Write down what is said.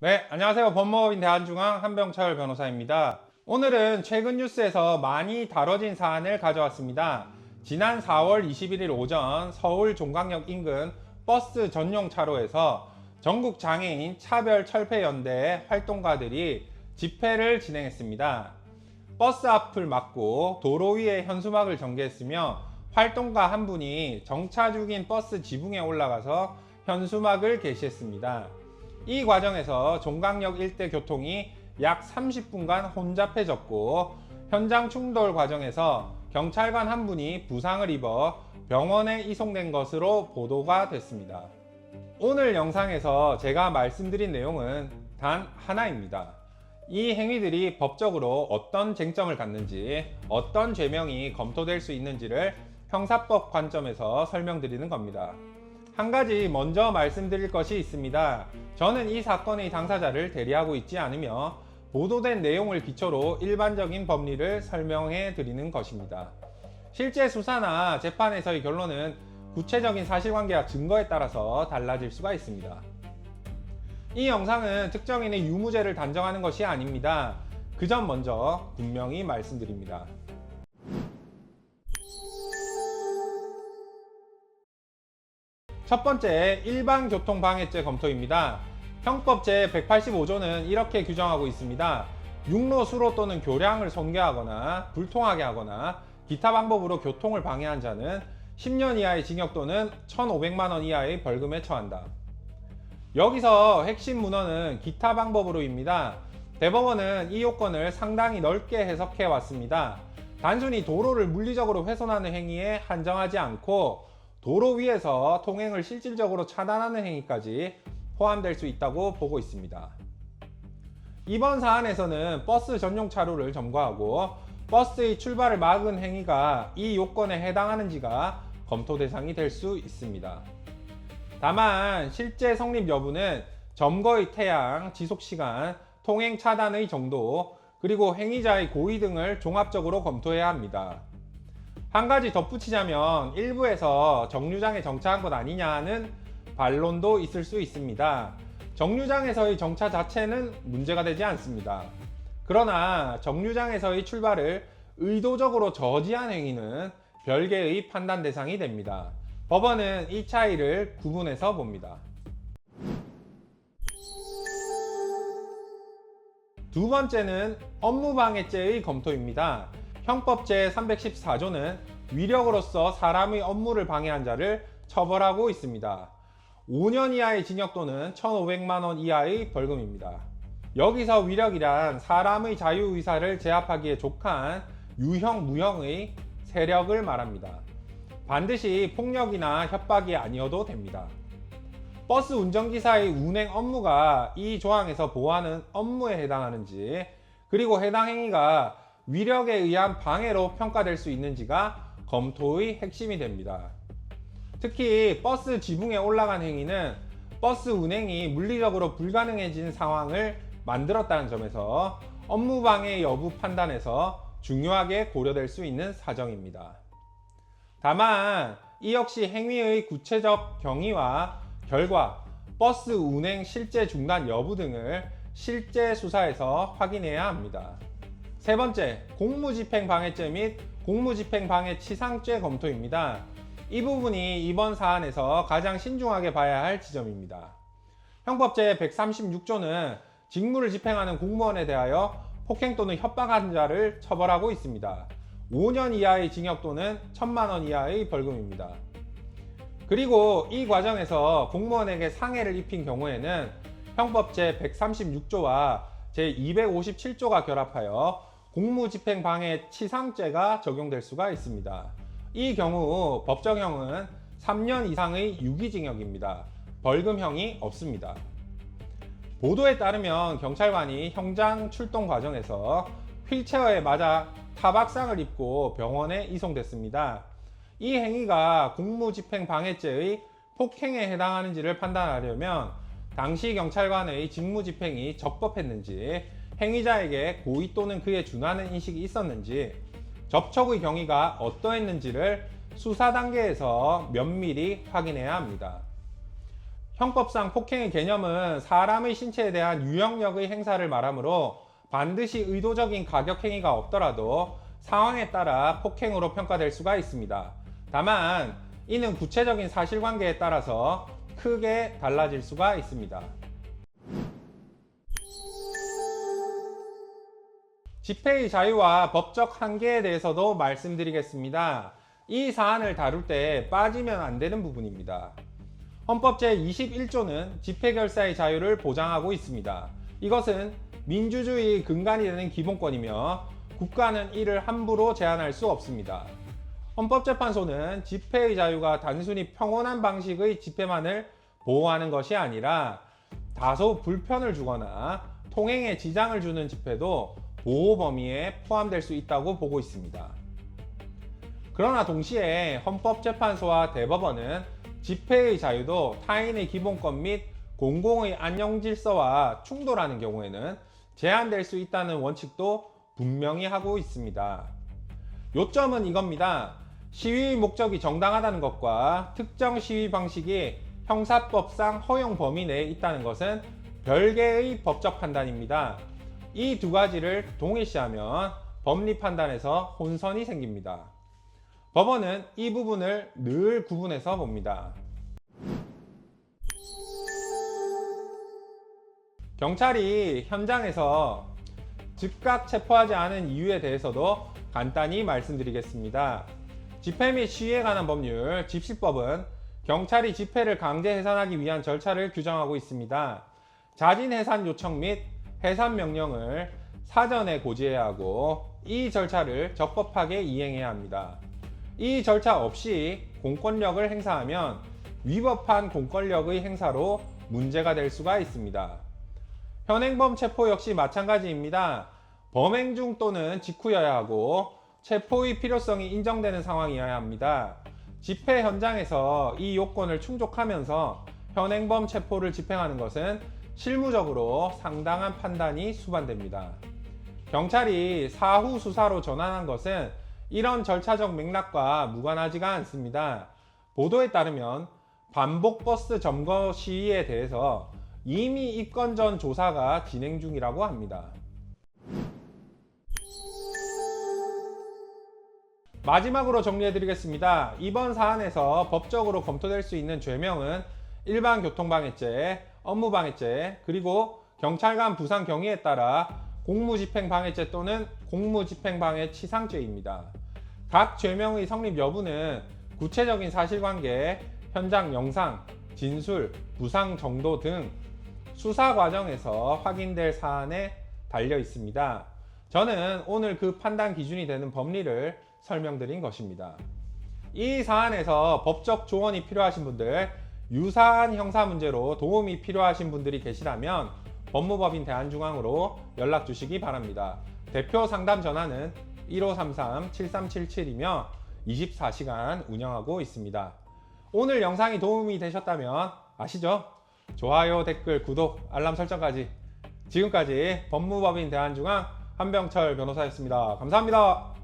네, 안녕하세요. 법무법인 대한중앙 한병철 변호사입니다. 오늘은 최근 뉴스에서 많이 다뤄진 사안을 가져왔습니다. 지난 4월 21일 오전 서울 종강역 인근 버스 전용 차로에서 전국 장애인 차별철폐연대 활동가들이 집회를 진행했습니다. 버스 앞을 막고 도로 위에 현수막을 전개했으며 활동가 한 분이 정차 중인 버스 지붕에 올라가서 현수막을 게시했습니다. 이 과정에서 종강역 일대 교통이 약 30분간 혼잡해졌고 현장 충돌 과정에서 경찰관 한 분이 부상을 입어 병원에 이송된 것으로 보도가 됐습니다. 오늘 영상에서 제가 말씀드린 내용은 단 하나입니다. 이 행위들이 법적으로 어떤 쟁점을 갖는지, 어떤 죄명이 검토될 수 있는지를 형사법 관점에서 설명드리는 겁니다. 한 가지 먼저 말씀드릴 것이 있습니다. 저는 이 사건의 당사자를 대리하고 있지 않으며 보도된 내용을 기초로 일반적인 법리를 설명해 드리는 것입니다. 실제 수사나 재판에서의 결론은 구체적인 사실관계와 증거에 따라서 달라질 수가 있습니다. 이 영상은 특정인의 유무죄를 단정하는 것이 아닙니다. 그 점 먼저 분명히 말씀드립니다. 첫 번째, 일반교통방해죄 검토입니다. 형법 제185조는 이렇게 규정하고 있습니다. 육로, 수로 또는 교량을 손괴하거나 불통하게 하거나 기타 방법으로 교통을 방해한 자는 10년 이하의 징역 또는 1,500만 원 이하의 벌금에 처한다. 여기서 핵심 문헌은 기타 방법으로입니다. 대법원은 이 요건을 상당히 넓게 해석해 왔습니다. 단순히 도로를 물리적으로 훼손하는 행위에 한정하지 않고 도로 위에서 통행을 실질적으로 차단하는 행위까지 포함될 수 있다고 보고 있습니다. 이번 사안에서는 버스 전용 차로를 점거하고 버스의 출발을 막은 행위가 이 요건에 해당하는지가 검토 대상이 될 수 있습니다. 다만 실제 성립 여부는 점거의 태양, 지속시간, 통행 차단의 정도, 그리고 행위자의 고의 등을 종합적으로 검토해야 합니다. 한 가지 덧붙이자면 일부에서 정류장에 정차한 것 아니냐는 반론도 있을 수 있습니다. 정류장에서의 정차 자체는 문제가 되지 않습니다. 그러나 정류장에서의 출발을 의도적으로 저지한 행위는 별개의 판단 대상이 됩니다. 법원은 이 차이를 구분해서 봅니다. 두 번째는 업무방해죄의 검토입니다. 형법 제314조는 위력으로서 사람의 업무를 방해한 자를 처벌하고 있습니다. 5년 이하의 징역 또는 1,500만 원 이하의 벌금입니다. 여기서 위력이란 사람의 자유의사를 제압하기에 족한 유형, 무형의 세력을 말합니다. 반드시 폭력이나 협박이 아니어도 됩니다. 버스 운전기사의 운행 업무가 이 조항에서 보호하는 업무에 해당하는지, 그리고 해당 행위가 위력에 의한 방해로 평가될 수 있는지가 검토의 핵심이 됩니다. 특히 버스 지붕에 올라간 행위는 버스 운행이 물리적으로 불가능해진 상황을 만들었다는 점에서 업무방해 여부 판단에서 중요하게 고려될 수 있는 사정입니다. 다만 이 역시 행위의 구체적 경위와 결과, 버스 운행 실제 중단 여부 등을 실제 수사에서 확인해야 합니다. 세 번째, 공무집행방해죄 및 공무집행방해치상죄 검토입니다. 이 부분이 이번 사안에서 가장 신중하게 봐야 할 지점입니다. 형법 제136조는 직무를 집행하는 공무원에 대하여 폭행 또는 협박한 자를 처벌하고 있습니다. 5년 이하의 징역 또는 1,000만 원 이하의 벌금입니다. 그리고 이 과정에서 공무원에게 상해를 입힌 경우에는 형법 제136조와 제257조가 결합하여 공무집행방해치상죄가 적용될 수가 있습니다. 이 경우 법정형은 3년 이상의 유기징역입니다. 벌금형이 없습니다. 보도에 따르면 경찰관이 현장 출동 과정에서 휠체어에 맞아 타박상을 입고 병원에 이송됐습니다. 이 행위가 공무집행방해죄의 폭행에 해당하는지를 판단하려면 당시 경찰관의 직무집행이 적법했는지, 행위자에게 고의 또는 그에 준하는 인식이 있었는지, 접촉의 경위가 어떠했는지를 수사 단계에서 면밀히 확인해야 합니다. 형법상 폭행의 개념은 사람의 신체에 대한 유형력의 행사를 말하므로 반드시 의도적인 가격 행위가 없더라도 상황에 따라 폭행으로 평가될 수가 있습니다. 다만 이는 구체적인 사실관계에 따라서 크게 달라질 수가 있습니다. 집회의 자유와 법적 한계에 대해서도 말씀드리겠습니다. 이 사안을 다룰 때 빠지면 안 되는 부분입니다. 헌법 제21조는 집회결사의 자유를 보장하고 있습니다. 이것은 민주주의의 근간이 되는 기본권이며 국가는 이를 함부로 제한할 수 없습니다. 헌법재판소는 집회의 자유가 단순히 평온한 방식의 집회만을 보호하는 것이 아니라 다소 불편을 주거나 통행에 지장을 주는 집회도 보호 범위에 포함될 수 있다고 보고 있습니다. 그러나 동시에 헌법재판소와 대법원은 집회의 자유도 타인의 기본권 및 공공의 안녕 질서와 충돌하는 경우에는 제한될 수 있다는 원칙도 분명히 하고 있습니다. 요점은 이겁니다. 시위의 목적이 정당하다는 것과 특정 시위 방식이 형사법상 허용 범위 내에 있다는 것은 별개의 법적 판단입니다. 이 두 가지를 동일시하면 법리 판단에서 혼선이 생깁니다. 법원은 이 부분을 늘 구분해서 봅니다. 경찰이 현장에서 즉각 체포하지 않은 이유에 대해서도 간단히 말씀드리겠습니다. 집회 및 시위에 관한 법률 집시법은 경찰이 집회를 강제 해산하기 위한 절차를 규정하고 있습니다. 자진 해산 요청 및 해산 명령을 사전에 고지해야 하고 이 절차를 적법하게 이행해야 합니다. 이 절차 없이 공권력을 행사하면 위법한 공권력의 행사로 문제가 될 수가 있습니다. 현행범 체포 역시 마찬가지입니다. 범행 중 또는 직후여야 하고 체포의 필요성이 인정되는 상황이어야 합니다. 집회 현장에서 이 요건을 충족하면서 현행범 체포를 집행하는 것은 실무적으로 상당한 판단이 수반됩니다. 경찰이 사후 수사로 전환한 것은 이런 절차적 맥락과 무관하지가 않습니다. 보도에 따르면 반복 버스 점거 시위에 대해서 이미 입건 전 조사가 진행 중이라고 합니다. 마지막으로 정리해드리겠습니다. 이번 사안에서 법적으로 검토될 수 있는 죄명은 일반 교통방해죄, 업무방해죄, 그리고 경찰관 부상 경위에 따라 공무집행방해죄 또는 공무집행방해치상죄입니다. 각 죄명의 성립 여부는 구체적인 사실관계, 현장 영상, 진술, 부상 정도 등 수사 과정에서 확인될 사안에 달려 있습니다. 저는 오늘 그 판단 기준이 되는 법리를 설명드린 것입니다. 이 사안에서 법적 조언이 필요하신 분들, 유사한 형사 문제로 도움이 필요하신 분들이 계시다면 법무법인 대한중앙으로 연락 주시기 바랍니다. 대표 상담 전화는 1533-7377이며 24시간 운영하고 있습니다. 오늘 영상이 도움이 되셨다면 아시죠? 좋아요, 댓글, 구독, 알람 설정까지. 지금까지 법무법인 대한중앙 한병철 변호사였습니다. 감사합니다.